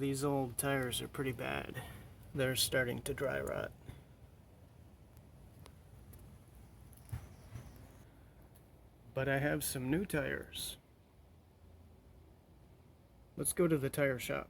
these old tires are pretty bad. They're starting to dry rot. But I have some new tires. Let's go to the tire shop.